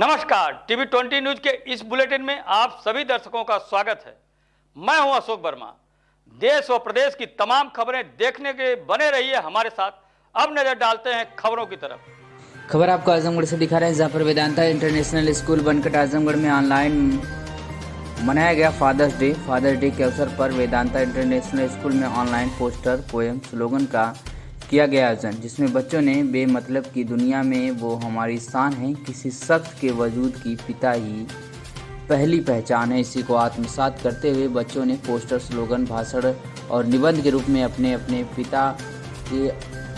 नमस्कार, TV 20 news के इस बुलेटिन में आप सभी दर्शकों का स्वागत है। मैं हूं अशोक वर्मा। देश व प्रदेश की तमाम खबरें देखने के बने रहिए हमारे साथ। अब नजर डालते हैं खबरों की तरफ। खबर आपको आजमगढ़ से दिखा रहे हैं, जहां पर वेदांता इंटरनेशनल स्कूल बनकट आजमगढ़ में ऑनलाइन मनाया गया फादर्स डे। फादर्स डे के अवसर पर वेदांता इंटरनेशनल स्कूल में ऑनलाइन पोस्टर, पोएम, स्लोगन का किया गया आयोजन, जिसमें बच्चों ने बेमतलब की दुनिया में वो हमारी शान है, किसी शख्स के वजूद की पिता ही पहली पहचान है, इसी को आत्मसात करते हुए बच्चों ने पोस्टर, स्लोगन, भाषण और निबंध के रूप में अपने अपने पिता के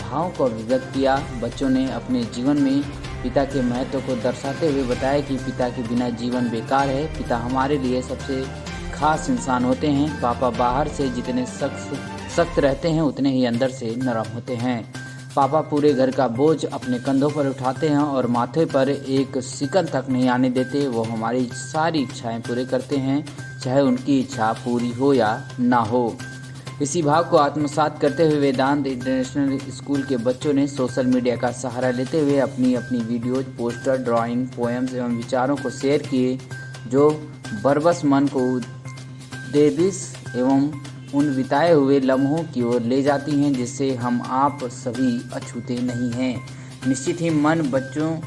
भाव को अभिव्यक्त किया। बच्चों ने अपने जीवन में पिता के महत्व को दर्शाते हुए बताया कि पिता के बिना जीवन बेकार है। पिता हमारे लिए सबसे खास इंसान होते हैं। पापा बाहर से जितने सख्त रहते हैं उतने ही अंदर से नरम होते हैं। पापा पूरे घर का बोझ अपने कंधों पर उठाते हैं और माथे पर एक सिकन तक नहीं आने देते। वो हमारी सारी इच्छाएं पूरे करते हैं, चाहे उनकी इच्छा पूरी हो या ना हो। इसी भाव को आत्मसात करते हुए वेदांत इंटरनेशनल स्कूल के बच्चों ने सोशल मीडिया का सहारा लेते हुए अपनी अपनी वीडियोज, पोस्टर, ड्राइंग, पोएम्स एवं विचारों को शेयर किए, जो बरबस मन को देदिश एवं उन बिताए हुए लम्हों की ओर ले जाती हैं, जिससे हम आप सभी अछूते नहीं हैं। निश्चित ही मन बच्चों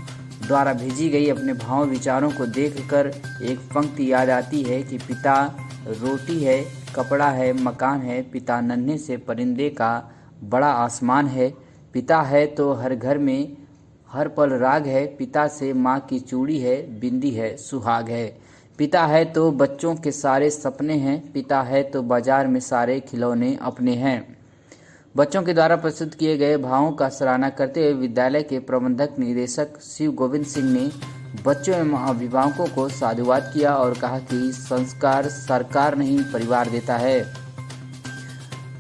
द्वारा भेजी गई अपने भाव विचारों को देखकर एक पंक्ति याद आती है कि पिता रोटी है, कपड़ा है, मकान है, पिता नन्हे से परिंदे का बड़ा आसमान है, पिता है तो हर घर में हर पल राग है, पिता से माँ की चूड़ी है, बिंदी है, सुहाग है, पिता है तो बच्चों के सारे सपने हैं, पिता है तो बाजार में सारे खिलौने अपने हैं। बच्चों के द्वारा प्रस्तुत किए गए भावों का सराहना करते हुए विद्यालय के प्रबंधक निदेशक शिव गोविंद सिंह ने बच्चों एवं अभिभावकों को साधुवाद किया और कहा कि संस्कार सरकार नहीं परिवार देता है,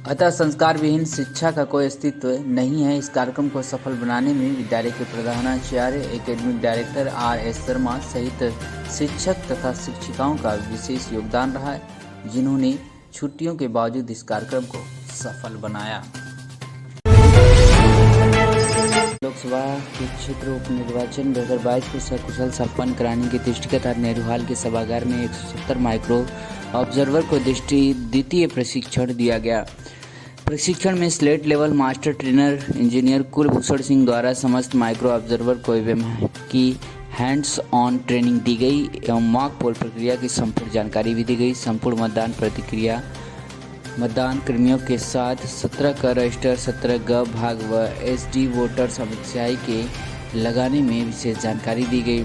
अतः संस्कार विहीन शिक्षा का कोई अस्तित्व नहीं है। इस कार्यक्रम को सफल बनाने में विद्यालय के प्रधानाचार्य, एकेडमिक डायरेक्टर RS शर्मा सहित शिक्षक तथा शिक्षिकाओं का विशेष योगदान रहा है, जिन्होंने छुट्टियों के बावजूद इस कार्यक्रम को सफल बनाया। लोकसभा के क्षेत्र उप निर्वाचन 2022 को सकुशल संपन्न कराने की दृष्टि तथा नेहरूहाल के सभागार में 170 माइक्रो ऑब्जर्वर को द्वितीय प्रशिक्षण दिया गया। प्रशिक्षण में slate level master trainer engineer Kulbhushan Singh द्वारा समस्त माइक्रो ऑब्जर्वर को की हैंड्स ऑन ट्रेनिंग दी गई एवं मॉक पोल प्रक्रिया की संपूर्ण जानकारी भी दी गई। संपूर्ण मतदान प्रक्रिया मतदान कर्मियों के साथ 17 का रजिस्टर, 17 ग भाग व SD वोटर समुदाय के लगाने में विशेष जानकारी दी गई।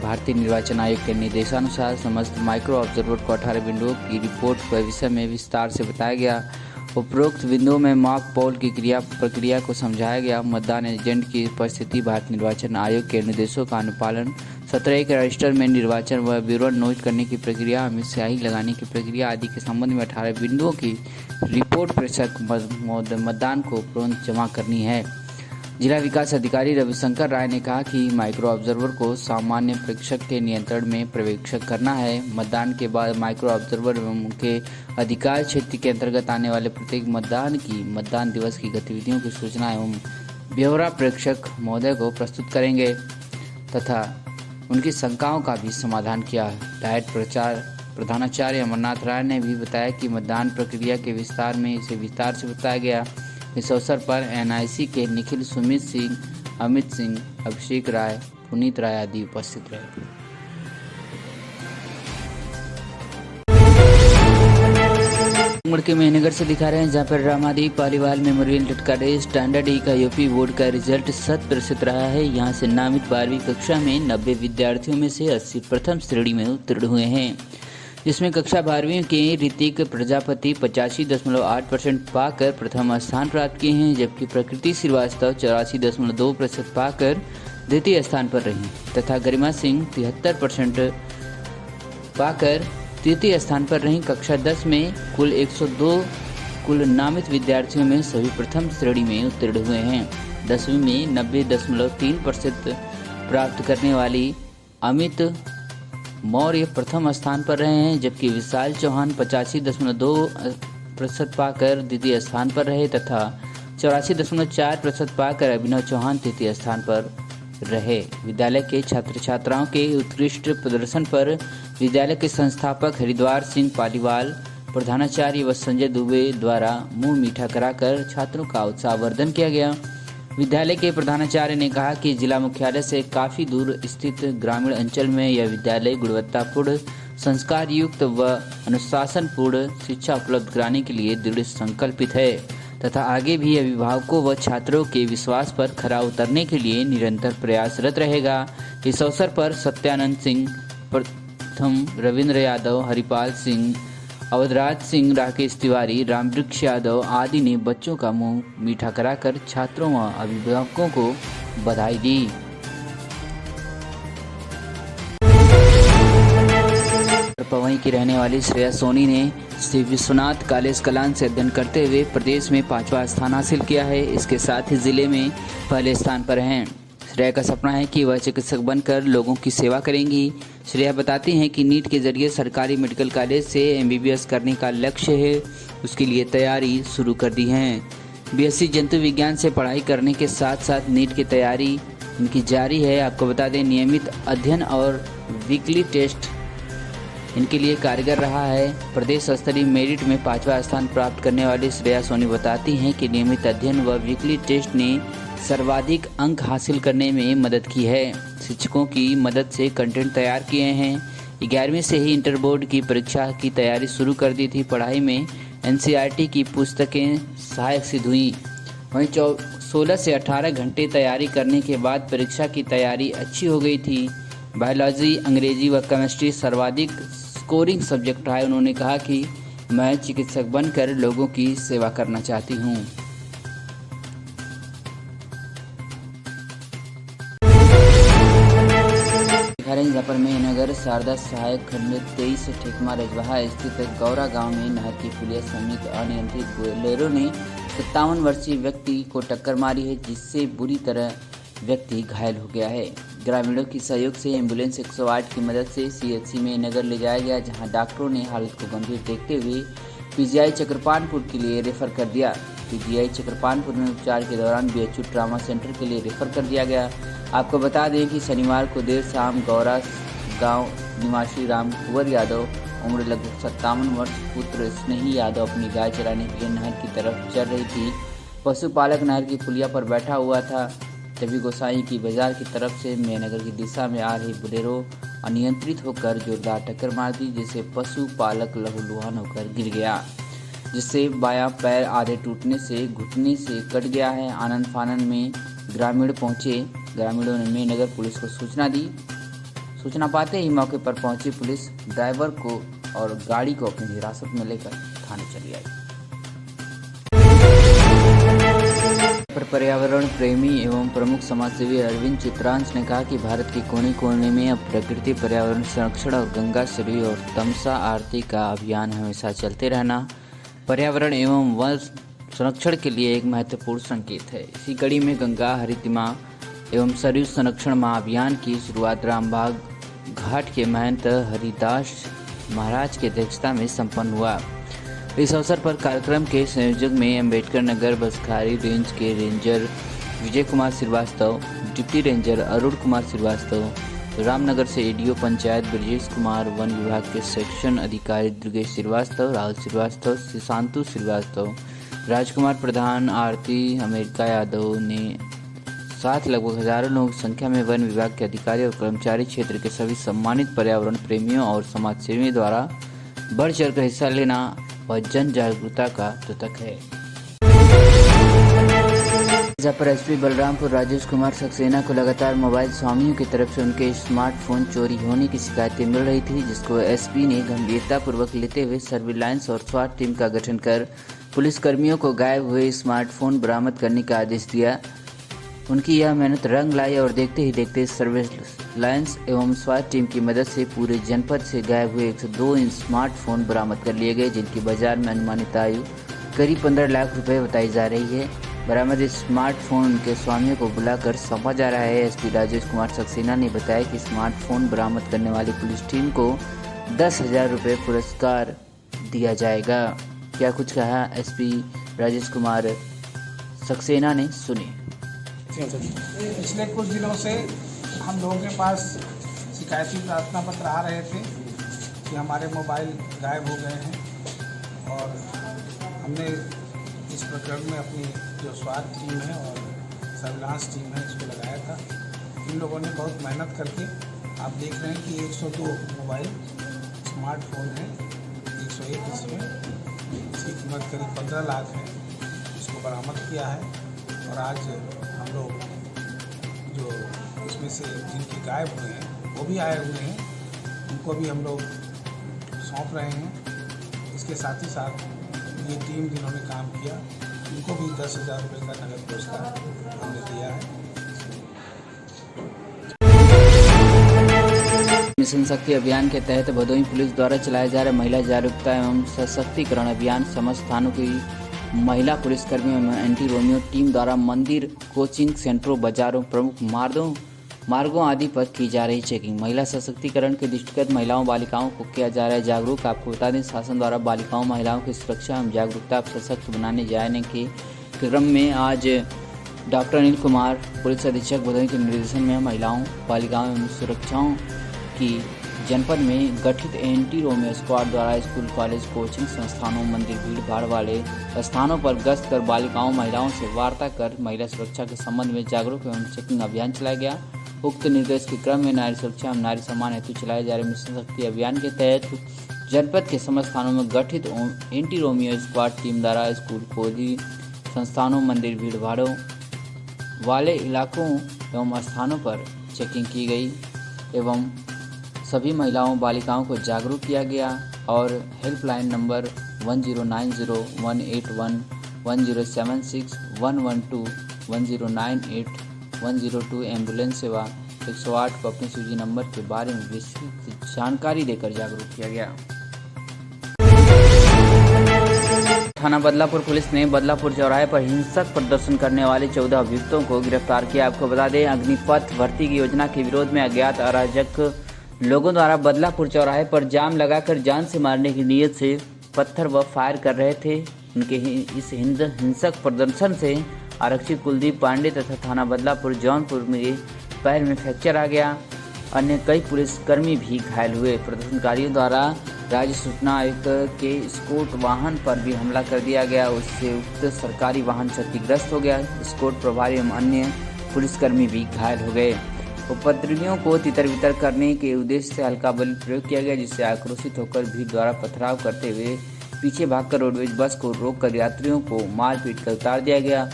भारतीय निर्वाचन आयोग के निर्देशानुसार समस्त माइक्रो ऑब्जर्वर को 18 बिंदुओं की रिपोर्ट के विषय में विस्तार से बताया गया। उपरोक्त बिंदुओं में मॉक पोल की प्रक्रिया को समझाया गया। मतदान एजेंट की उपस्थिति, भारतीय निर्वाचन आयोग के निर्देशों का अनुपालन, 17 के रजिस्टर में निर्वाचन व विवरण नोट करने की प्रक्रिया, में स्याही लगाने की प्रक्रिया आदि के संबंध में 18 बिंदुओं की रिपोर्ट प्रेषक मतदान को उपरांत जमा करनी है। जिला विकास अधिकारी रविशंकर राय ने कहा कि माइक्रो ऑब्जर्वर को सामान्य प्रेक्षक के नियंत्रण में पर्यवेक्षक करना है। मतदान के बाद माइक्रो ऑब्जर्वर एवं उनके अधिकार क्षेत्र के अंतर्गत आने वाले प्रत्येक मतदान दिवस की गतिविधियों की सूचना एवं ब्यौरा प्रेक्षक महोदय को प्रस्तुत करेंगे तथा उनकी शंकाओं का भी समाधान किया। डायट प्रधानाचार्य अमरनाथ राय ने भी बताया कि मतदान प्रक्रिया के विस्तार से बताया गया। इस अवसर पर NIC के निखिल, सुमित सिंह, अमित सिंह, अभिषेक राय, पुनीत राय आदि उपस्थित रहे। उमड़ के महीनगर से दिखा रहे हैं, जहां पर Ramadevi Paliwal memorial Latkare standard E का यूपी बोर्ड का रिजल्ट 100% रहा है। यहां से नामित 12वीं कक्षा में 90 विद्यार्थियों में से 80 प्रथम श्रेणी में उत्तीर्ण हुए हैं, जिसमें कक्षा 12वीं के ऋतिक प्रजापति 85.8% पाकर प्रथम स्थान प्राप्त किए हैं, जबकि प्रकृति श्रीवास्तव 84.2% पाकर द्वितीय स्थान पर रही तथा गरिमा सिंह 73% पाकर तृतीय स्थान पर रही। कक्षा 10 में कुल 102 नामित विद्यार्थियों में सभी प्रथम श्रेणी में उत्तीर्ण हुए हैं। 10वीं में 90.3% प्राप्त करने वाली अमित मौर्य प्रथम स्थान पर रहे हैं, जबकि विशाल चौहान 85.2% पाकर द्वितीय स्थान पर रहे तथा 84.4% पाकर अभिनव चौहान तृतीय स्थान पर रहे। विद्यालय के छात्र छात्राओं के उत्कृष्ट प्रदर्शन पर विद्यालय के संस्थापक हरिद्वार सिंह पालीवाल, प्रधानाचार्य व संजय दुबे द्वारा मुंह मीठा कराकर छात्रों का उत्साहवर्धन किया गया। विद्यालय के प्रधानाचार्य ने कहा कि जिला मुख्यालय से काफ़ी दूर स्थित ग्रामीण अंचल में यह विद्यालय गुणवत्तापूर्ण, संस्कार युक्त व अनुशासनपूर्ण शिक्षा उपलब्ध कराने के लिए दृढ़ संकल्पित है तथा आगे भी अभिभावकों व छात्रों के विश्वास पर खरा उतरने के लिए निरंतर प्रयासरत रहेगा। इस अवसर पर सत्यानंद सिंह, प्रथम रविंद्र यादव, हरिपाल सिंह, अवधराज सिंह, राकेश तिवारी, रामवृक्ष यादव आदि ने बच्चों का मुंह मीठा कराकर छात्रों व अभिभावकों को बधाई दी। पवई की रहने वाली श्रेया सोनी ने श्री विश्वनाथ कॉलेज कलान से अध्ययन करते हुए प्रदेश में 5वां स्थान हासिल किया है। इसके साथ ही जिले में पहले स्थान पर हैं। श्रेया का सपना है कि वह चिकित्सक बनकर लोगों की सेवा करेंगी। श्रेया बताती हैं कि नीट के जरिए सरकारी मेडिकल कॉलेज से MBBS करने का लक्ष्य है, उसके लिए तैयारी शुरू कर दी है। BSc जंतु विज्ञान से पढ़ाई करने के साथ साथ नीट की तैयारी इनकी जारी है। आपको बता दें, नियमित अध्ययन और वीकली टेस्ट इनके लिए कारगर रहा है। प्रदेश स्तरीय मेरिट में 5वां स्थान प्राप्त करने वाली श्रेया सोनी बताती हैं कि नियमित अध्ययन व वीकली टेस्ट ने सर्वाधिक अंक हासिल करने में मदद की है। शिक्षकों की मदद से कंटेंट तैयार किए हैं। 11वीं से ही इंटर बोर्ड की परीक्षा की तैयारी शुरू कर दी थी। पढ़ाई में NCERT की पुस्तकें सहायक सिद्ध हुई। वहीं 16 से 18 घंटे तैयारी करने के बाद परीक्षा की तैयारी अच्छी हो गई थी। बायोलॉजी, अंग्रेजी व केमिस्ट्री सर्वाधिक स्कोरिंग सब्जेक्ट रहा है। उन्होंने कहा कि मैं चिकित्सक बनकर लोगों की सेवा करना चाहती हूँ। जफर में नगर शारदा सहायक खंड 23 ठेकमा रजवाहा स्थित गौरा गांव में नहर की पुलिया समेत अनियंत्रित बोलेरो ने 57 वर्षीय व्यक्ति को टक्कर मारी है, जिससे बुरी तरह व्यक्ति घायल हो गया है। ग्रामीणों की सहयोग से एम्बुलेंस 108 की मदद से CHC में नगर ले जाया गया, जहां डॉक्टरों ने हालत को गंभीर देखते हुए PGI चक्रपानपुर के लिए रेफर कर दिया। PGI चक्रपानपुर में उपचार के दौरान BHU ट्रामा सेंटर के लिए रेफर कर दिया गया। आपको बता दें कि शनिवार को देर शाम गौरा गांव निवासी राम कुंवर यादव उम्र लगभग 57 वर्ष पुत्र स्नेही यादव अपनी गाय चराने के लिए नहर की तरफ चल रही थी। पशुपालक नहर की पुलिया पर बैठा हुआ था, तभी गोसाई की बाजार की तरफ से मेहनगर की दिशा में आ रही बोलेरो अनियंत्रित होकर जोरदार टक्कर मार दी, जिससे पशुपालक लहूलुहान होकर गिर गया, जिससे बायां पैर आधे टूटने से घुटने से कट गया है। आनंद फानन में ग्रामीण पहुंचे। ग्रामीणों ने मेहनगर पुलिस को सूचना दी। सूचना पाते ही मौके पर पहुंची पुलिस ड्राइवर को और गाड़ी को अपनी हिरासत में लेकर थाने चली आई। पर पर्यावरण प्रेमी एवं प्रमुख समाजसेवी अरविंद चित्रांश ने कहा कि भारत के कोने कोने में अब प्रकृति पर्यावरण संरक्षण और गंगा शरी और तमसा आरती का अभियान हमेशा चलते रहना पर्यावरण एवं वन संरक्षण के लिए एक महत्वपूर्ण संकेत है। इसी कड़ी में गंगा हरितिमा एवं सरयू संरक्षण महाअभियान की शुरुआत रामबाग घाट के महंत हरिदास महाराज की अध्यक्षता में संपन्न हुआ। इस अवसर पर कार्यक्रम के संयोजक में अम्बेडकर नगर बसखारी रेंज के ranger Vijay Kumar Srivastava, deputy ranger Arun Kumar Srivastava, Ramnagar से ADO पंचायत ब्रजेश कुमार, वन विभाग के सेक्शन अधिकारी दुर्गेश श्रीवास्तव, राहुल श्रीवास्तव, सुशांतु श्रीवास्तव, राजकुमार प्रधान, आरती अमेरिका यादव ने साथ लगभग हजारों लोगों की संख्या में वन विभाग के अधिकारी और कर्मचारी, क्षेत्र के सभी सम्मानित पर्यावरण प्रेमियों और समाजसेवियों द्वारा बढ़ चढ़कर हिस्सा लेना व जन जागरूकता का द्योतक है। जहाँ पर SP बलरामपुर राजेश कुमार सक्सेना को लगातार मोबाइल स्वामियों की तरफ से उनके स्मार्टफोन चोरी होने की शिकायतें मिल रही थी, जिसको SP ने गंभीरतापूर्वक लेते हुए सर्विलांस और SWAT टीम का गठन कर पुलिसकर्मियों को गायब हुए स्मार्टफोन बरामद करने का आदेश दिया। उनकी यह मेहनत रंग लाई और देखते ही देखते सर्विलांस एवं SWAT टीम की मदद से पूरे जनपद से गायब हुए 102 स्मार्टफोन बरामद कर लिए गए, जिनकी बाजार में अनुमानित आयु करीब 15 लाख रुपए बताई जा रही है। बरामद स्मार्टफोन उनके स्वामियों को बुलाकर सौंपा जा रहा है। SP राजेश कुमार सक्सेना ने बताया कि स्मार्टफोन बरामद करने वाली पुलिस टीम को 10,000 रुपये पुरस्कार दिया जाएगा। क्या कुछ कहा SP राजेश कुमार सक्सेना ने, सुनिए। पिछले कुछ दिनों से हम लोगों के पास शिकायती प्रार्थना पत्र आ रहे थे कि हमारे मोबाइल गायब हो गए हैं और हमने इस प्रकरण में अपनी जो स्वास्थ्य टीम है और सर्विलांस टीम है इसको लगाया था। इन लोगों ने बहुत मेहनत करके आप देख रहे हैं कि 102 मोबाइल स्मार्टफोन है, 101 इसमें, इसकी कीमत करीब 15 लाख है, इसको बरामद किया है। और आज हम लोग जो इसमें से जिनके गायब हुए हैं वो भी आए हुए हैं, उनको भी हम लोग सौंप रहे हैं। इसके साथ ही साथ ये टीम जिन्होंने काम किया उनको भी 10,000 रुपये का नगद पुरस्कार हमने दिया है। मिशन शक्ति अभियान के तहत भदोही पुलिस द्वारा चलाया जा रहा महिला जागरूकता एवं सशक्तिकरण अभियान समस्त थानों की महिला पुलिसकर्मी एवं एंटी रोमियो टीम द्वारा मंदिर, कोचिंग सेंटरों, बाजारों, प्रमुख मार्गों आदि पर की जा रही चेकिंग। महिला सशक्तिकरण के दृष्टिगत महिलाओं बालिकाओं को किया जा रहा है जागरूक। आपको बता दें, शासन द्वारा बालिकाओं महिलाओं की सुरक्षा एवं जागरूकता सशक्त बनाने जाने के क्रम में आज डॉक्टर अनिल कुमार, पुलिस अधीक्षक भदोही के निर्देशन में महिलाओं बालिकाओं एवं सुरक्षाओं की जनपद में गठित एंटी रोमियो स्क्वाड द्वारा स्कूल, कॉलेज, कोचिंग संस्थानों, मंदिर, भीड़ भाड़ वाले स्थानों पर गश्त कर बालिकाओं महिलाओं से वार्ता कर महिला सुरक्षा के संबंध में जागरूक एवं चेकिंग अभियान चलाया गया। उक्त निर्देश के क्रम में नारी सुरक्षा एवं नारी सम्मान हेतु चलाए जा रहे मिशन शक्ति अभियान के तहत जनपद के समस्त थानों में गठित एंटी रोमियो स्क्वाड टीम द्वारा स्कूल, कॉलेज संस्थानों, मंदिर, भीड़ भाड़ों वाले इलाकों एवं स्थानों पर चेकिंग की गई एवं सभी महिलाओं बालिकाओं को जागरूक किया गया और हेल्पलाइन नंबर 1090-181-1076, 112, 1098, 102 एम्बुलेंस सेवा 108 को अपने सूची नंबर के बारे में विस्तृत जानकारी देकर जागरूक किया गया। थाना बदलापुर पुलिस ने बदलापुर चौराहे पर हिंसक प्रदर्शन करने वाले 14 अभियुक्तों को गिरफ्तार किया। आपको बता दें, अग्निपथ भर्ती की योजना के विरोध में अज्ञात अराजक लोगों द्वारा बदलापुर चौराहे पर जाम लगाकर जान से मारने की नीयत से पत्थर व फायर कर रहे थे। उनके इस हिंसक प्रदर्शन से आरक्षी कुलदीप पांडे तथा थाना बदलापुर जौनपुर में पैर में फ्रैक्चर आ गया। अन्य कई पुलिसकर्मी भी घायल हुए। प्रदर्शनकारियों द्वारा राज्य सूचना आयुक्त के स्कॉट वाहन पर भी हमला कर दिया गया। उससे उक्त सरकारी वाहन क्षतिग्रस्त हो गया। स्कॉट प्रभारी एवं अन्य पुलिसकर्मी भी घायल हो गए। उपद्रवियों को तितर बितर करने के उद्देश्य से हल्का बल प्रयोग किया गया, जिससे आक्रोशित होकर भीड़ द्वारा पथराव करते हुए पीछे भागकर रोडवेज बस को रोककर यात्रियों को मारपीट कर उतार दिया गया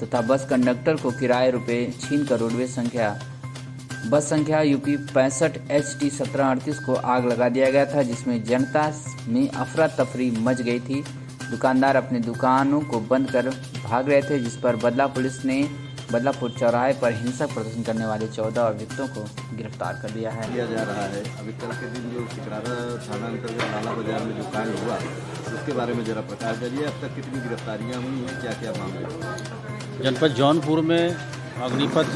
तथा बस कंडक्टर को किराए रुपये छीनकर रोडवेज बस संख्या UP 65 HT 1738 को आग लगा दिया गया था, जिसमें जनता में अफरा तफरी मच गई थी। दुकानदार अपनी दुकानों को बंद कर भाग रहे थे, जिस पर बदलापुर चौराहे पर हिंसक प्रदर्शन करने वाले 14 अभियुक्तों को गिरफ्तार कर लिया है। किया जा रहा है। अभी कल के दिन जो सिकरारा थाना अंतर्गत लाला बाजार में जो कांड हुआ उसके बारे में जरा प्रकाश डालिए। अब तक कितनी गिरफ्तारियां हुई हैं, क्या क्या मामले? जनपद जौनपुर में अग्निपथ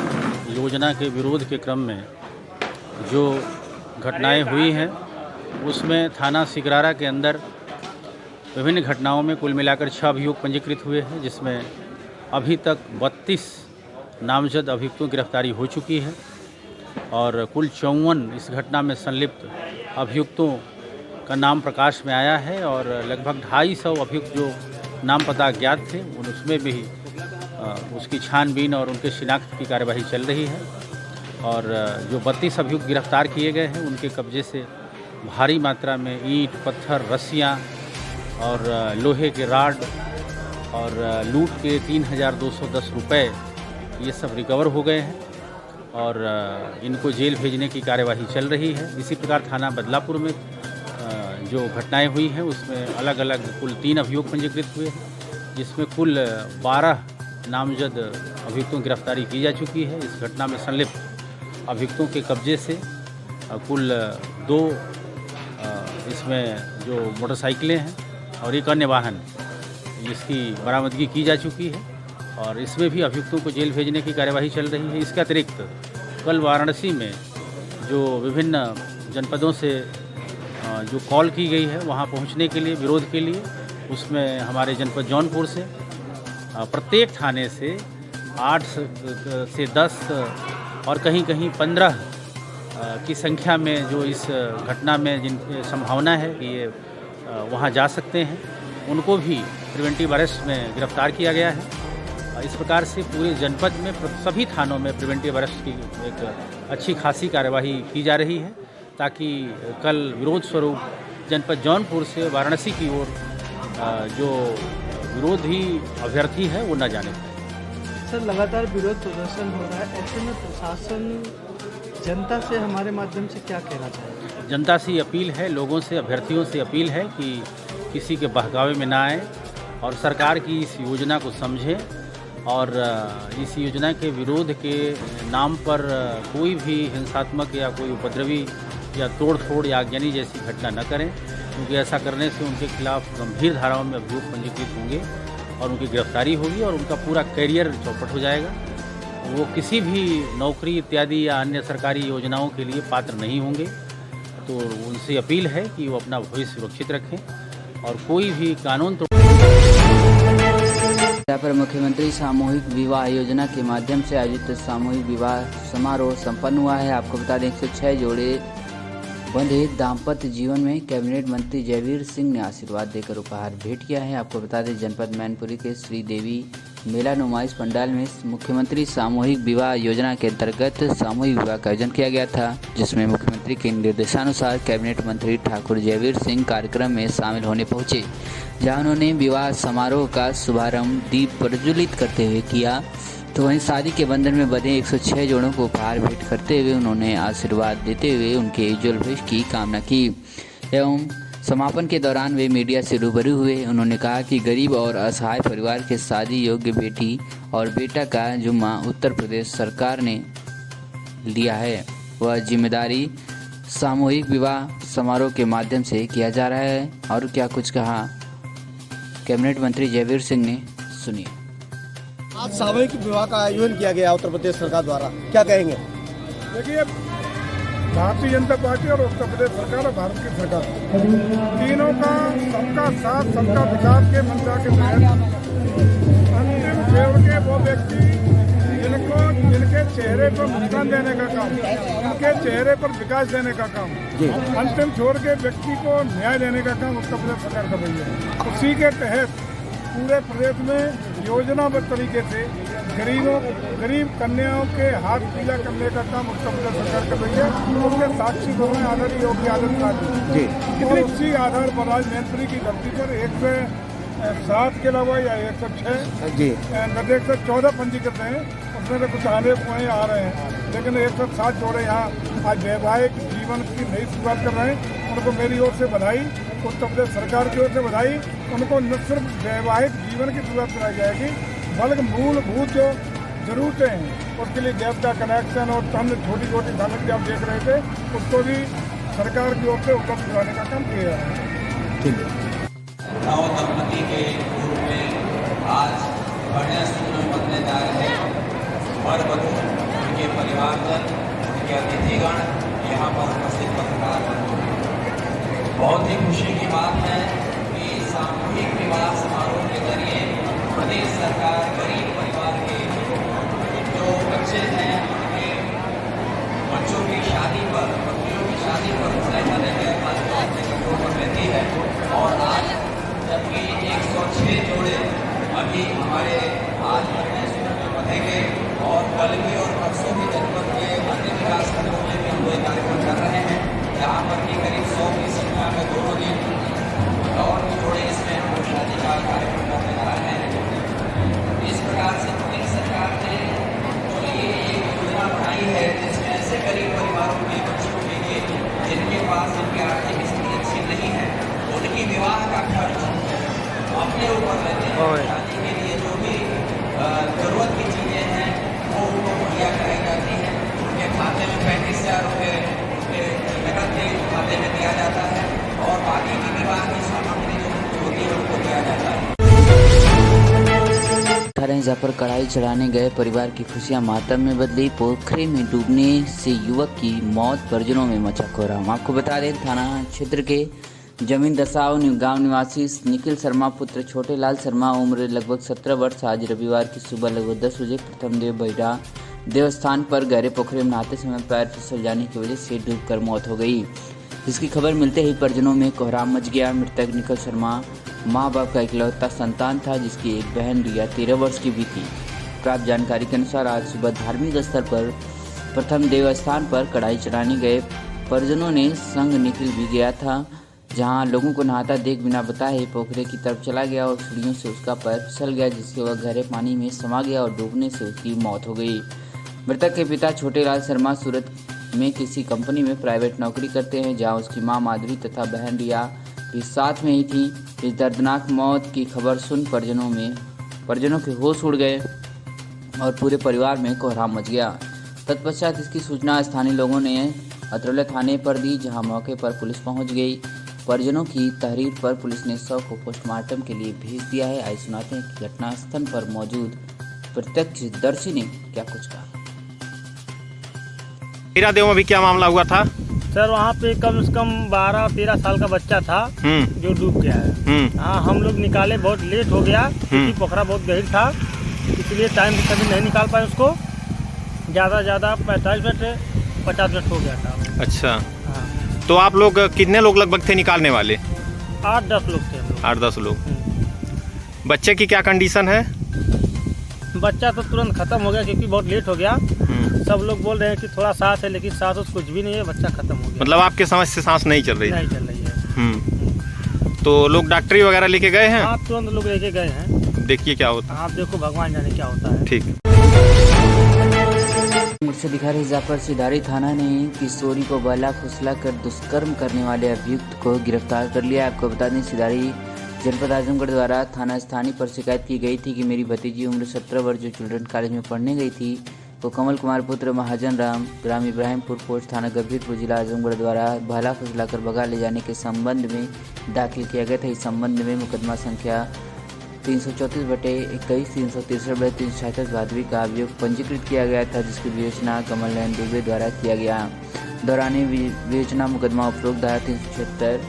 योजना के विरोध के क्रम में जो घटनाएं हुई हैं उसमें थाना सिकरारा के अंदर विभिन्न घटनाओं में कुल मिलाकर 6 अभियुक्त पंजीकृत हुए हैं, जिसमें अभी तक 32 नामजद अभियुक्तों की गिरफ्तारी हो चुकी है और कुल 54 इस घटना में संलिप्त अभियुक्तों का नाम प्रकाश में आया है और लगभग 250 अभियुक्त जो नाम पता अज्ञात थे उसमें भी उसकी छानबीन और उनके शिनाख्त की कार्यवाही चल रही है। और जो 32 अभियुक्त गिरफ्तार किए गए हैं उनके कब्जे से भारी मात्रा में ईंट, पत्थर, रस्सियाँ और लोहे के राड और लूट के 3,210 रुपये ये सब रिकवर हो गए हैं और इनको जेल भेजने की कार्यवाही चल रही है। इसी प्रकार थाना बदलापुर में जो घटनाएं हुई हैं उसमें अलग अलग कुल 3 अभियुक्त पंजीकृत हुए हैं, जिसमें कुल 12 नामजद अभियुक्तों की गिरफ्तारी की जा चुकी है। इस घटना में संलिप्त अभियुक्तों के कब्जे से कुल 2 इसमें जो मोटरसाइकिलें हैं और एक अन्य वाहन जिसकी बरामदगी की जा चुकी है और इसमें भी अभियुक्तों को जेल भेजने की कार्यवाही चल रही है। इसके अतिरिक्त कल वाराणसी में जो विभिन्न जनपदों से जो कॉल की गई है वहां पहुंचने के लिए, विरोध के लिए, उसमें हमारे जनपद जौनपुर से प्रत्येक थाने से 8 से 10 और कहीं कहीं 15 की संख्या में जो इस घटना में जिन संभावना है कि ये वहाँ जा सकते हैं, उनको भी प्रिवेंटिव अरेस्ट में गिरफ्तार किया गया है। इस प्रकार से पूरे जनपद में सभी थानों में प्रिवेंटिव अरेस्ट की एक अच्छी खासी कार्यवाही की जा रही है, ताकि कल विरोध स्वरूप जनपद जौनपुर से वाराणसी की ओर जो विरोधी अभ्यर्थी है वो न जाने पाए। सर, लगातार विरोध प्रदर्शन हो रहा है, ऐसे में प्रशासन जनता से हमारे माध्यम से क्या कहना चाहिए? जनता से अपील है, लोगों से, अभ्यर्थियों से अपील है कि किसी के बहकावे में ना आए और सरकार की इस योजना को समझें और इस योजना के विरोध के नाम पर कोई भी हिंसात्मक या कोई उपद्रवी या तोड़-फोड़ या आगजनी जैसी घटना न करें, क्योंकि ऐसा करने से उनके खिलाफ गंभीर धाराओं में अभियोग पंजीकृत होंगे और उनकी गिरफ्तारी होगी और उनका पूरा करियर चौपट हो जाएगा। वो किसी भी नौकरी इत्यादि या अन्य सरकारी योजनाओं के लिए पात्र नहीं होंगे। तो उनसे अपील है कि वो अपना भविष्य सुरक्षित रखें और कोई भी कानून तो पर मुख्यमंत्री सामूहिक विवाह योजना के माध्यम से आयोजित सामूहिक विवाह समारोह संपन्न हुआ है। आपको बता दें 106 जोड़े बंधे दाम्पत्य जीवन में कैबिनेट मंत्री जयवीर सिंह ने आशीर्वाद देकर उपहार भेंट किया है। आपको बता दें जनपद मैनपुरी के श्री देवी मेला नुमाइश पंडाल में मुख्यमंत्री सामूहिक विवाह योजना के अंतर्गत सामूहिक विवाह का आयोजन किया गया था, जिसमें मुख्यमंत्री के निर्देशानुसार कैबिनेट मंत्री ठाकुर जयवीर सिंह कार्यक्रम में शामिल होने पहुंचे, जहां उन्होंने विवाह समारोह का शुभारंभ दीप प्रज्वलित करते हुए किया। तो वहीं शादी के बंधन में बंधे 106 जोड़ों को उपहार भेंट करते हुए उन्होंने आशीर्वाद देते हुए उनके उज्ज्वल भविष्य की कामना की एवं समापन के दौरान वे मीडिया से रूबरू हुए। उन्होंने कहा कि गरीब और असहाय परिवार के शादी योग्य बेटी और बेटा का जिम्मा उत्तर प्रदेश सरकार ने लिया है। वह जिम्मेदारी सामूहिक विवाह समारोह के माध्यम से किया जा रहा है। और क्या कुछ कहा कैबिनेट मंत्री जयवीर सिंह ने, सुनिए। आज सामूहिक विवाह का आयोजन किया गया उत्तर प्रदेश सरकार द्वारा, क्या कहेंगे? देखिए, भारतीय जनता पार्टी और उत्तर प्रदेश सरकार और भारत की सरकार तीनों का सबका साथ सबका विकास के मंशा के तहत अंतिम छोड़ के वो व्यक्ति जिनके चेहरे पर मुस्कान देने का काम, उनके चेहरे पर विकास देने का काम, अंतिम छोड़ के व्यक्ति को न्याय देने का काम उत्तर प्रदेश सरकार कर रही है। उसी के तहत पूरे प्रदेश में योजनाबद्ध तरीके से गरीब कन्याओं के हाथ पीला करने का काम उत्तर प्रदेश सरकार कर रही है। उसके साक्षी को आदरणीय योगी आदित्यनाथ जी उसी आधार पर आज मैनपुरी की धरती पर 107 के अलावा या 106 जी निर्देश 114 पंजीकृत हैं, उसमें से कुछ आने हुए आ रहे हैं, लेकिन 107 जोड़े यहाँ आज वैवाहिक जीवन की नई शुरुआत कर रहे हैं। उनको मेरी ओर से बधाई, उत्तर प्रदेश सरकार की ओर से बधाई। उनको न सिर्फ वैवाहिक जीवन की शुरुआत कराई जाएगी, बल्कि मूलभूत जो ज़रूरतें हैं उसके लिए गैस का कनेक्शन और अन्य छोटी छोटी सामग्री आप देख रहे थे, उसको भी सरकार की ओर से उपलब्ध कराने का काम किया जा रहा है। नव दंपति के रूप में आज कन्या सूत्र बंधने जा रहे हैं। वर वधू, उनके परिवारजन, उनके अतिथिगण, यहाँ पर उपस्थित पत्रकार बंधु, बहुत ही खुशी की बात है कि सामूहिक विवाह समारोह के जरिए प्रदेश सरकार गरीब परिवार के जो बच्चे हैं उनके बच्चों की शादी पर, पत्नियों की शादी पर सहायता देने का काम लेती है। और आज जबकि 106 जोड़े अभी हमारे आज में बंधेंगे और कल भी और परसों भी जनपद के अन्य विकास खंडों में भी हम लोग कार्यक्रम कर रहे हैं, जहाँ पर कि करीब 100 की संख्या में दोनों दिन और जोड़े इसमें हम शादी का कार्यक्रम करने जा रहे हैं। इस प्रकार से प्रदेश सरकार ने तो ये एक योजना बनाई है जिसमें ऐसे गरीब परिवारों के बच्चों के लिए जिनके पास जिनकी आर्थिक स्थिति अच्छी नहीं है, उनकी विवाह का खर्च अपने ऊपर लेते हैं। शादी के लिए जो भी जरूरत की चीज़ें हैं वो उनको मुहैया कराई जाती हैं। उनके खाते में 35,000 रुपये उनके नकद खाते में दिया जाता है और बाकी की विवाह की सामग्री जो होती है उनको दिया जाता है। जहाँ पर कढ़ाई चढ़ाने गए परिवार की खुशियां मातम में बदली। पोखरे में डूबने से युवक की मौत, परिजनों में मचा कोहराम। आपको बता दें थाना क्षेत्र के जमीन दसाव गांव निवासी निखिल शर्मा पुत्र छोटे लाल शर्मा उम्र लगभग 17 वर्ष आज रविवार की सुबह लगभग 10 बजे प्रथम देव बहिरा देवस्थान पर गहरे पोखरे में नहाते समय पैर फिसल जाने की वजह से डूबकर मौत हो गई। इसकी खबर मिलते ही परिजनों में कोहराम मच गया। मृतक निखिल शर्मा माँ बाप का इकलौता संतान था, जिसकी एक बहन रिया 13 वर्ष की भी थी। प्राप्त जानकारी के अनुसार आज सुबह धार्मिक स्थल पर प्रथम देवस्थान पर कढ़ाई चढ़ाने गए परिजनों ने संग निखिल भी गया था, जहां लोगों को नहाता देख बिना बताए पोखरे की तरफ चला गया और सीढ़ियों से उसका पैर फिसल गया, जिससे वह गहरे पानी में समा गया और डूबने से उसकी मौत हो गई। मृतक के पिता छोटे लाल शर्मा सूरत में किसी कंपनी में प्राइवेट नौकरी करते हैं, जहां उसकी मां माधुरी तथा बहन रिया भी साथ में ही थी। इस दर्दनाक मौत की खबर सुन परिजनों के होश उड़ गए और पूरे परिवार में कोहराम मच गया। तत्पश्चात इसकी सूचना स्थानीय लोगों ने अतरौली थाने पर दी, जहां मौके पर पुलिस पहुंच गई। परिजनों की तहरीर पर पुलिस ने शव को पोस्टमार्टम के लिए भेज दिया है। आइए सुनाते हैं कि घटनास्थल पर मौजूद प्रत्यक्षदर्शी ने क्या कुछ कहा। बहिरा देव में भी क्या मामला हुआ था सर? वहाँ पे कम से कम 12-13 साल का बच्चा था जो डूब गया है। हाँ, हम लोग निकाले, बहुत लेट हो गया क्योंकि पोखरा बहुत गहरी था, इसलिए टाइम से कभी नहीं निकाल पाए उसको। ज़्यादा से ज़्यादा 45 मिनट 50 मिनट हो गया था। अच्छा, हाँ। तो आप लोग कितने लोग लगभग थे निकालने वाले? 8-10 लोग थे। 8-10 लोग। बच्चे की क्या कंडीशन है? बच्चा तो तुरंत खत्म हो गया क्योंकि बहुत लेट हो गया। सब लोग बोल रहे हैं कि थोड़ा सांस है, लेकिन सांस उस कुछ भी नहीं है, बच्चा खत्म हो गया। मतलब आपके समझ से सांस नहीं चल रही? नहीं चल रही है। तो लोग डॉक्टरी वगैरह लेके गए हैं? हाँ, तुरंत लोग लेके गए हैं। देखिए क्या होता है। आप देखो, भगवान जाने क्या होता है। ठीक। मुझसे दिखा रही जापर सिधारी थाना ने किशोरी को बहला फुसला कर दुष्कर्म करने वाले अभियुक्त को गिरफ्तार कर लिया। आपको बता दें, सिधारी जनपद आजमगढ़ द्वारा थाना स्थानीय पर शिकायत की गई थी कि मेरी भतीजी उम्र 17 वर्ष जो चिल्ड्रन कॉलेज में पढ़ने गई थी, वो कमल कुमार पुत्र महाजन राम ग्राम इब्राहिमपुर पोस्ट थाना गंभीरपुर जिला आजमगढ़ द्वारा बहला फुसला कर भगा ले जाने के संबंध में दाखिल किया गया था। इस संबंध में मुकदमा संख्या 334/21 363/366 भादवी का अभियोग पंजीकृत किया गया था, जिसकी विवेचना कमल नयन दुबे द्वारा किया गया। दौरान विवेचना मुकदमा उपरोक्त धारा 376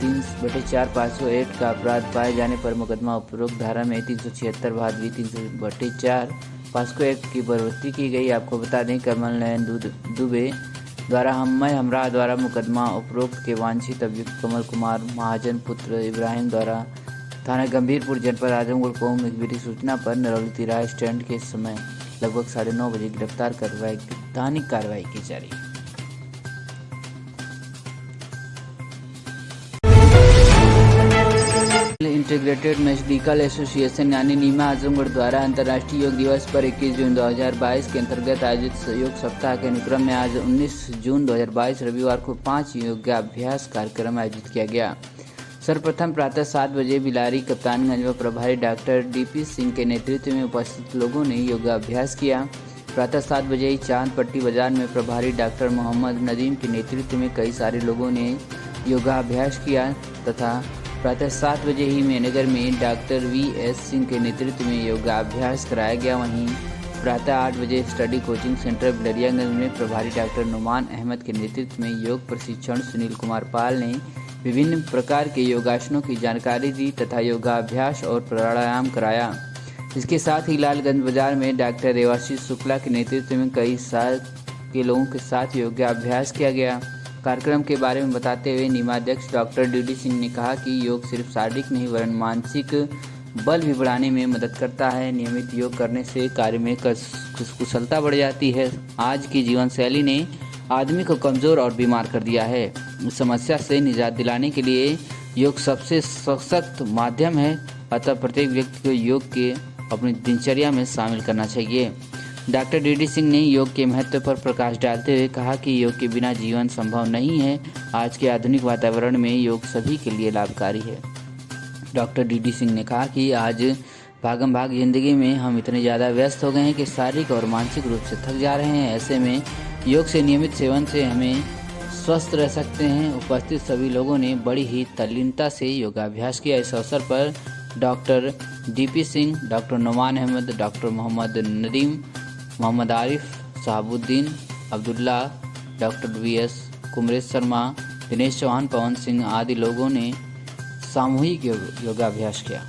3/4 508 का अपराध पाए जाने पर मुकदमा उपरोक्त धारा में 376 भादवी 300/4 501 की प्रवृत्ति की गई। आपको बता दें, कमल नयन दुबे द्वारा हमरा द्वारा मुकदमा उपरोक्त के वांछित अभियुक्त कमल कुमार महाजन पुत्र इब्राहिम द्वारा थाना गंभीरपुर जनपद आजमगढ़ को मुखबिरी सूचना पर नरौली तिराहा स्टैंड के समय लगभग 9:30 बजे गिरफ्तार कर वैधानिक कार्रवाई की जा रही है। इंटीग्रेटेड मेडिकल एसोसिएशन यानी नीमा आजमगढ़ द्वारा अंतर्राष्ट्रीय योग दिवस पर 21 जून 2022 के अंतर्गत आयोजित योग सप्ताह के अनुक्रम में आज 19 जून 2022 रविवार को 5 योगाभ्यास कार्यक्रम आयोजित किया गया। सर्वप्रथम प्रातः 7 बजे बिलारी कप्तानगंज व प्रभारी डॉक्टर डीपी सिंह के नेतृत्व में उपस्थित लोगों ने योगाभ्यास किया। प्रातः 7 बजे ही चांदपट्टी बाजार में प्रभारी डॉक्टर मोहम्मद नदीम के नेतृत्व में कई सारे लोगों ने योगाभ्यास किया तथा प्रातः 7 बजे ही मेनगर में डॉक्टर VS सिंह के नेतृत्व में योगाभ्यास कराया गया। वहीं प्रातः 8 बजे स्टडी कोचिंग सेंटर बिलरियागंज में प्रभारी डॉक्टर नुमान अहमद के नेतृत्व में योग प्रशिक्षण सुनील कुमार पाल ने विभिन्न प्रकार के योगासनों की जानकारी दी तथा योगाभ्यास और प्राणायाम कराया। इसके साथ ही लालगंज बाजार में डॉक्टर देवाशीष शुक्ला के नेतृत्व में कई साल के लोगों के साथ योगाभ्यास किया गया। कार्यक्रम के बारे में बताते हुए निमाध्यक्ष डॉक्टर DD सिंह ने कहा कि योग सिर्फ शारीरिक नहीं वरन मानसिक बल भी बढ़ाने में मदद करता है। नियमित योग करने से कार्य में कुशलता बढ़ जाती है। आज की जीवन शैली ने आदमी को कमज़ोर और बीमार कर दिया है। इस समस्या से निजात दिलाने के लिए योग सबसे सशक्त माध्यम है, अतः प्रत्येक व्यक्ति को योग के अपनी दिनचर्या में शामिल करना चाहिए। डॉक्टर DD सिंह ने योग के महत्व पर प्रकाश डालते हुए कहा कि योग के बिना जीवन संभव नहीं है। आज के आधुनिक वातावरण में योग सभी के लिए लाभकारी है। डॉक्टर DD सिंह ने कहा कि आज भागम भाग जिंदगी में हम इतने ज़्यादा व्यस्त हो गए हैं कि शारीरिक और मानसिक रूप से थक जा रहे हैं। ऐसे में योग से नियमित सेवन से हमें स्वस्थ रह सकते हैं। उपस्थित सभी लोगों ने बड़ी ही तल्लीनता से योगाभ्यास किया। इस अवसर पर doctor DP Singh, doctor Numan Ahmad, doctor Mohammad Nadeem, Mohammad Arif, Shahabuddin, Abdullah, doctor VS Kumaresh Sharma, Dinesh Chauhan, Pawan Singh आदि लोगों ने सामूहिक योगाभ्यास किया।